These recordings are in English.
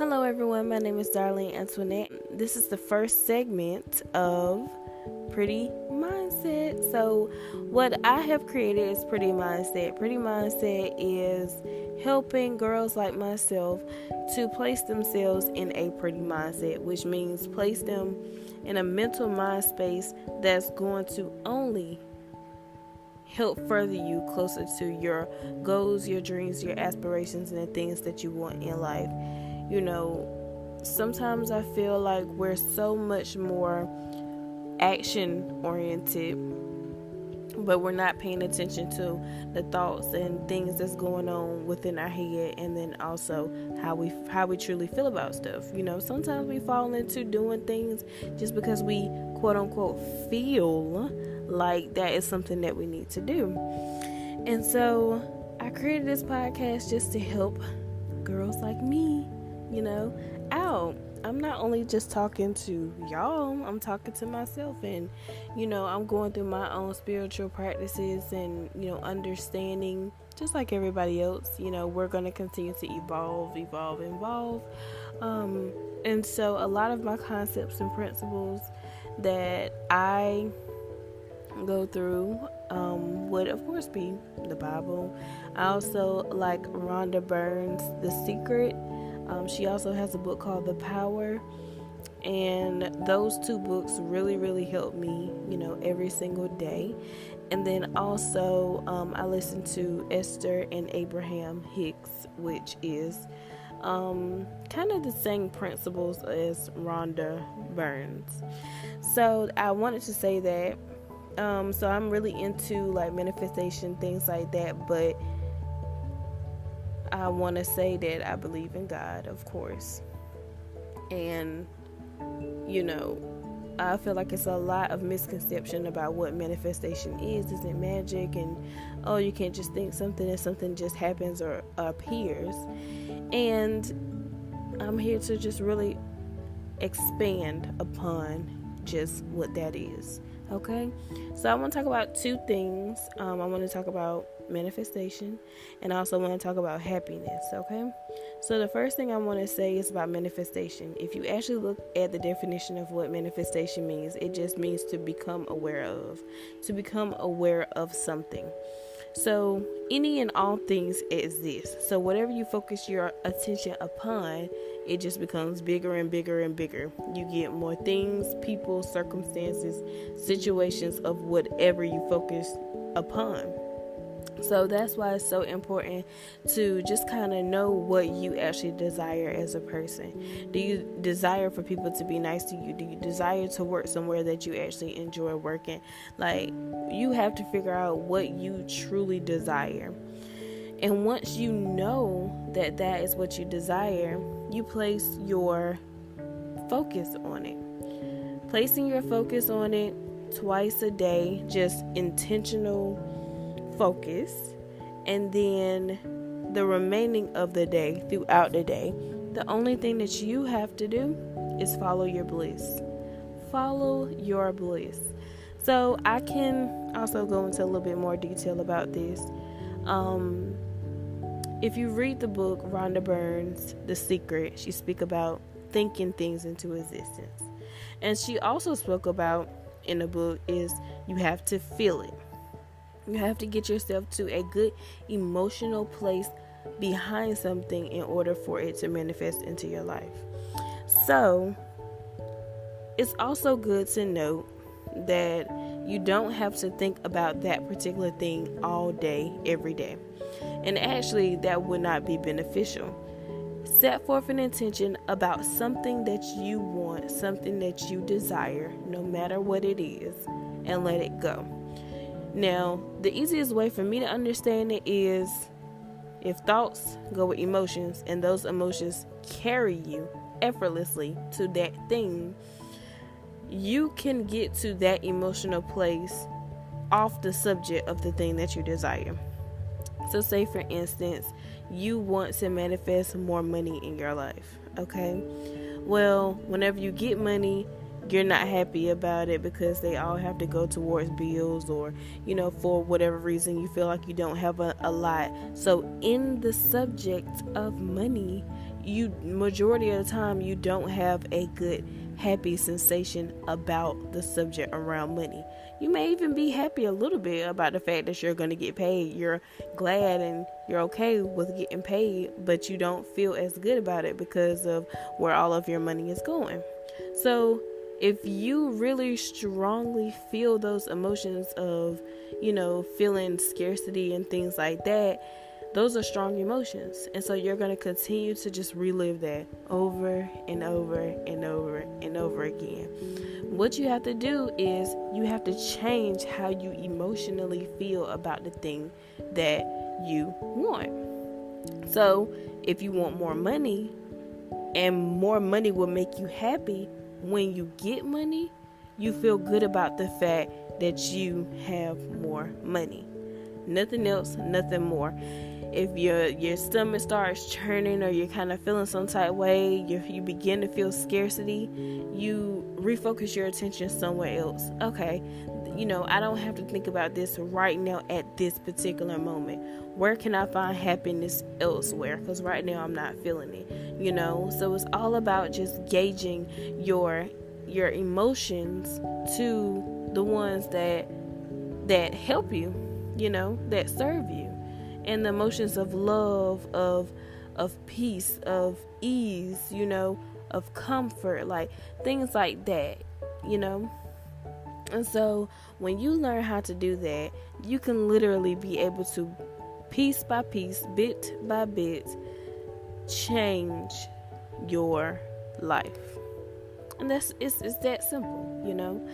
Hello everyone, my name is Darlene Antoinette. This is the first segment of Pretty Mindset. So what I have created is Pretty Mindset. Pretty Mindset is helping girls like myself to place themselves in a pretty mindset, which means place them in a mental mind space that's going to only help further you closer to your goals, your dreams, your aspirations, and the things that you want in life. You know, sometimes I feel like we're so much more action oriented, but we're not paying attention to the thoughts and things that's going on within our head, and then also how we truly feel about stuff. You know, sometimes we fall into doing things just because we quote unquote feel like that is something that we need to do. And so I created this podcast just to help girls like me, out. I'm not only just talking to y'all, I'm talking to myself, and I'm going through my own spiritual practices and understanding, just like everybody else. We're going to continue to evolve. And so a lot of my concepts and principles that I go through would of course be the Bible. I also like Rhonda Byrne's The Secret. She also has a book called The Power, and those two books really help me every single day. And then also I listen to Esther and Abraham Hicks, which is kind of the same principles as Rhonda Byrne's. So I wanted to say that so I'm really into like manifestation, things like that, but I want to say that I believe in God, of course. And I feel like it's a lot of misconception about what manifestation is. Is it magic? And you can't just think something and something just happens or appears. And I'm here to just really expand upon just what that is. Okay, so I want to talk about two things. I want to talk about manifestation, and I also want to talk about happiness. Okay, so the first thing I want to say is about manifestation. If you actually look at the definition of what manifestation means, it just means to become aware of something. So any and all things exist. So whatever you focus your attention upon, it just becomes bigger and bigger and bigger. You get more things, people, circumstances, situations of whatever you focus upon. So that's why it's so important to just kind of know what you actually desire as a person. Do you desire for people to be nice to you? Do you desire to work somewhere that you actually enjoy working? Like, you have to figure out what you truly desire. And once you know that that is what you desire, you place your focus on it. Placing your focus on it twice a day, just intentional focus, and then the remaining of the day, throughout the day, the only thing that you have to do is follow your bliss. Follow your bliss. So I can also go into a little bit more detail about this. If you read the book Rhonda Byrne's The Secret, she speaks about thinking things into existence. And she also spoke about in the book is you have to feel it. You have to get yourself to a good emotional place behind something in order for it to manifest into your life. So it's also good to note that you don't have to think about that particular thing all day, every day. And actually, that would not be beneficial. Set forth an intention about something that you want, something that you desire, no matter what it is, and let it go. Now, the easiest way for me to understand it is if thoughts go with emotions and those emotions carry you effortlessly to that thing, you can get to that emotional place off the subject of the thing that you desire. So say for instance, you want to manifest more money in your life, okay? Well, whenever you get money, you're not happy about it because they all have to go towards bills, or for whatever reason you feel like you don't have a lot. So in the subject of money, majority of the time, you don't have a good, happy sensation about the subject around money. You may even be happy a little bit about the fact that you're going to get paid. You're glad and you're okay with getting paid, but you don't feel as good about it because of where all of your money is going. So if you really strongly feel those emotions of, feeling scarcity and things like that, those are strong emotions. And so you're going to continue to just relive that over and over and over and over again. What you have to do is you have to change how you emotionally feel about the thing that you want. So if you want more money, and more money will make you happy, when you get money, you feel good about the fact that you have more money. Nothing else, nothing more. If your stomach starts churning or you're kind of feeling some type of way, you begin to feel scarcity, you refocus your attention somewhere else. Okay, I don't have to think about this right now at this particular moment. Where can I find happiness elsewhere? Because right now I'm not feeling it, So it's all about just gauging your emotions to the ones that help you, that serve you. And the emotions of love, of peace, of ease, of comfort, like things like that, And so when you learn how to do that, you can literally be able to, piece by piece, bit by bit, change your life. And it's that simple,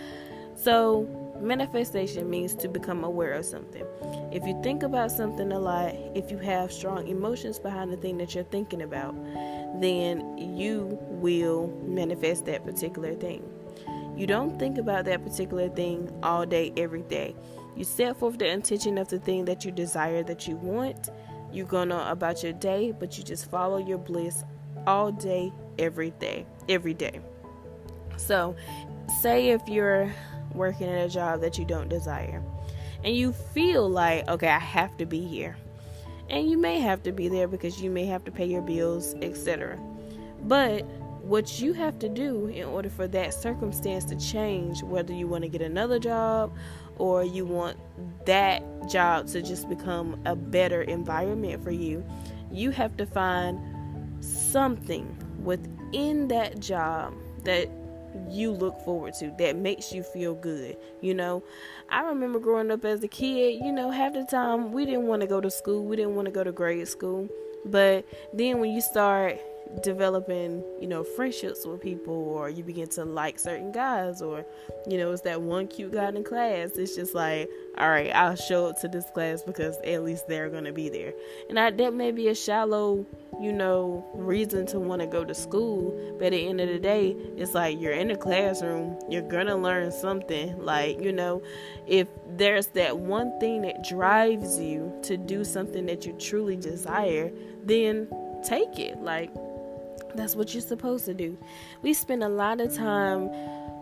So manifestation means to become aware of something. If you think about something a lot, if you have strong emotions behind the thing that you're thinking about, then you will manifest that particular thing. You don't think about that particular thing all day, every day. You set forth the intention of the thing that you desire, that you want. You go on about your day, but you just follow your bliss all day, every day. So, say if you're working at a job that you don't desire, and you feel like, okay, I have to be here, and you may have to be there because you may have to pay your bills, etc. But what you have to do in order for that circumstance to change, whether you want to get another job or you want that job to just become a better environment for you, you have to find something within that job that you look forward to, that makes you feel good. I remember growing up as a kid, half the time we didn't want to go to school, we didn't want to go to grade school. But then when you start developing, friendships with people, or you begin to like certain guys, or, it's that one cute guy in class, it's just like, all right, I'll show up to this class because at least they're going to be there. And that may be a shallow, reason to want to go to school, but at the end of the day, it's like you're in a classroom, you're going to learn something. Like, if there's that one thing that drives you to do something that you truly desire, then take it. Like, that's what you're supposed to do. We spend a lot of time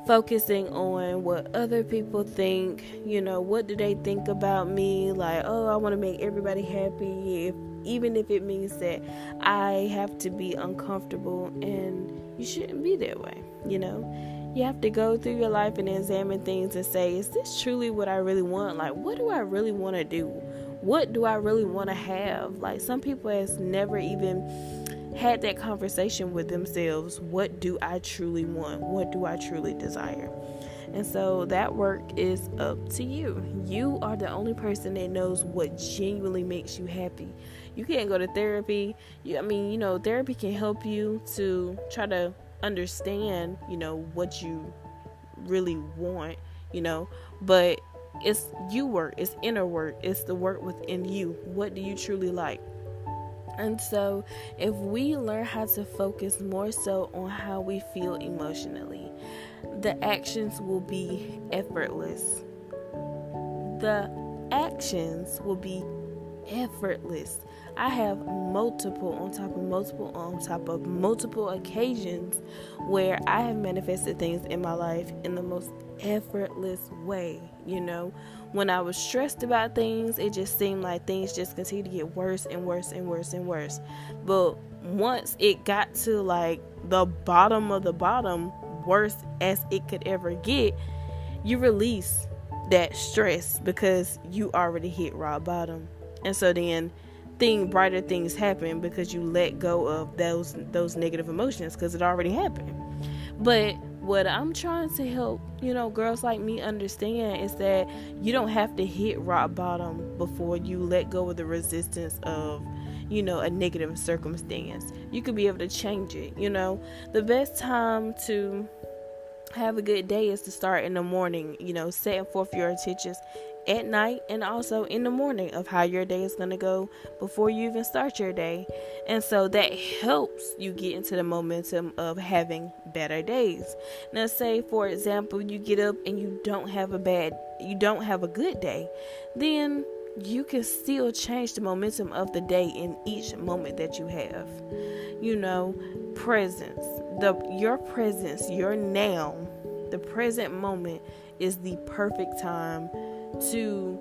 focusing on what other people think, what do they think about me? Like, oh, I want to make everybody happy, even if it means that I have to be uncomfortable, and you shouldn't be that way, You have to go through your life and examine things and say, is this truly what I really want? Like, what do I really want to do? What do I really want to have? Like, some people has never even had that conversation with themselves. What do I truly want? What do I truly desire? And so that work is up to you. You are the only person that knows what genuinely makes you happy. You can't go to therapy. Therapy can help you to try to understand, what you really want, but it's you work, it's inner work, it's the work within you. What do you truly like? And so if we learn how to focus more so on how we feel emotionally, the actions will be effortless. The actions will be effortless. I have multiple occasions where I have manifested things in my life in the most effortless way. When I was stressed about things, it just seemed like things just continue to get worse and worse and worse and worse. But once it got to like the bottom of the bottom, worse as it could ever get, you release that stress because you already hit rock bottom. And so then brighter things happen because you let go of those negative emotions because it already happened. But what I'm trying to help, girls like me understand is that you don't have to hit rock bottom before you let go of the resistance of, a negative circumstance. You could be able to change it. The best time to have a good day is to start in the morning, setting forth your intentions at night and also in the morning of how your day is going to go before you even start your day. And so that helps you get into the momentum of having better days. Now, say for example, you get up and you don't have a good day, then you can still change the momentum of the day in each moment that you have. Presence, your presence, your now, the present moment is the perfect time to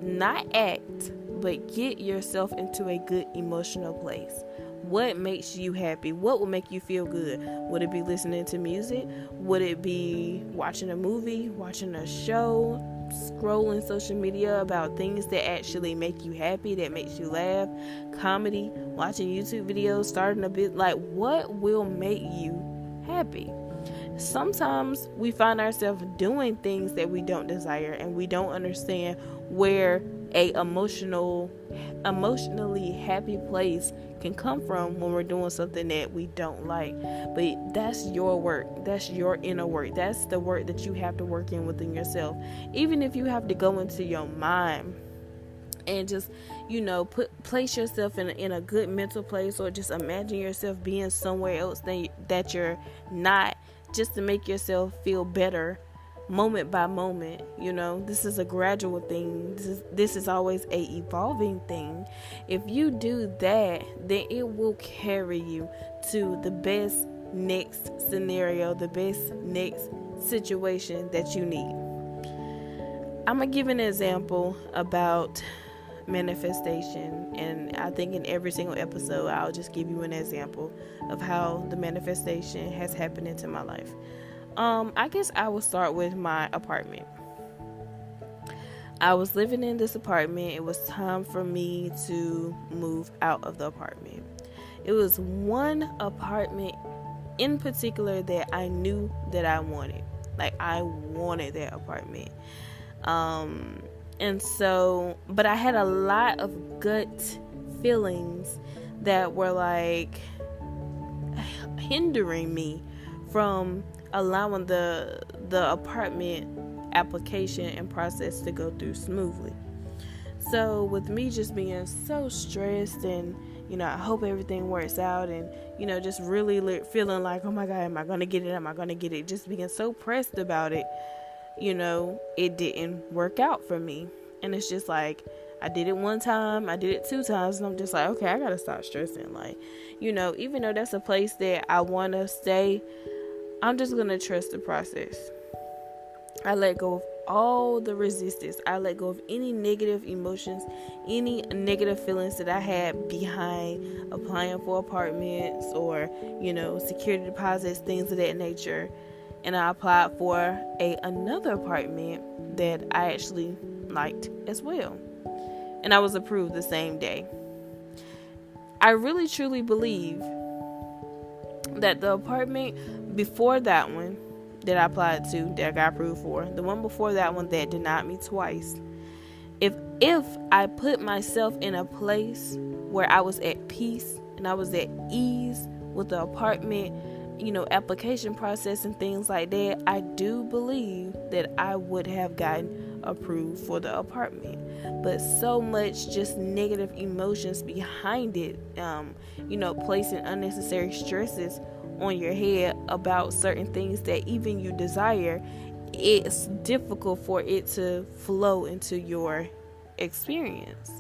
not act, but get yourself into a good emotional place. What makes you happy? What will make you feel good? Would it be listening to music? Would it be watching a movie, watching a show, scrolling social media about things that actually make you happy, that makes you laugh, comedy, watching YouTube videos, starting a bit, like what will make you happy? Sometimes we find ourselves doing things that we don't desire, and we don't understand where a emotionally happy place can come from when we're doing something that we don't like. But that's your work. That's your inner work. That's the work that you have to work in within yourself. Even if you have to go into your mind and just, place yourself in a good mental place, or just imagine yourself being somewhere else that you're not, just to make yourself feel better moment by moment. This is a gradual thing. This is always a evolving thing. If you do that, then it will carry you to the best next scenario, the best next situation that you need. I'm gonna give an example about manifestation, and I think in every single episode I'll just give you an example of how the manifestation has happened into my life. I guess I will start with my apartment. I was living in this apartment. It was time for me to move out of the apartment. It was one apartment in particular that I knew that I wanted. Like, I wanted that apartment. And so, but I had a lot of gut feelings that were like hindering me from allowing the apartment application and process to go through smoothly. So with me just being so stressed and, I hope everything works out, and, just really feeling like, oh my God, am I going to get it? Am I going to get it? Just being so pressed about it. It didn't work out for me. And it's just like, I did it one time, I did it 2 times, and I'm just like, okay, I gotta stop stressing. Like, even though that's a place that I want to stay, I'm just gonna trust the process. I let go of all the resistance. I let go of any negative emotions, any negative feelings that I had behind applying for apartments or, security deposits, things of that nature. And I applied for another apartment that I actually liked as well. And I was approved the same day. I really truly believe that the apartment before that one that I applied to, that I got approved for, the one before that one that denied me twice, if I put myself in a place where I was at peace and I was at ease with the apartment, application process and things like that, I do believe that I would have gotten approved for the apartment. But so much just negative emotions behind it, placing unnecessary stresses on your head about certain things that even you desire, it's difficult for it to flow into your experience.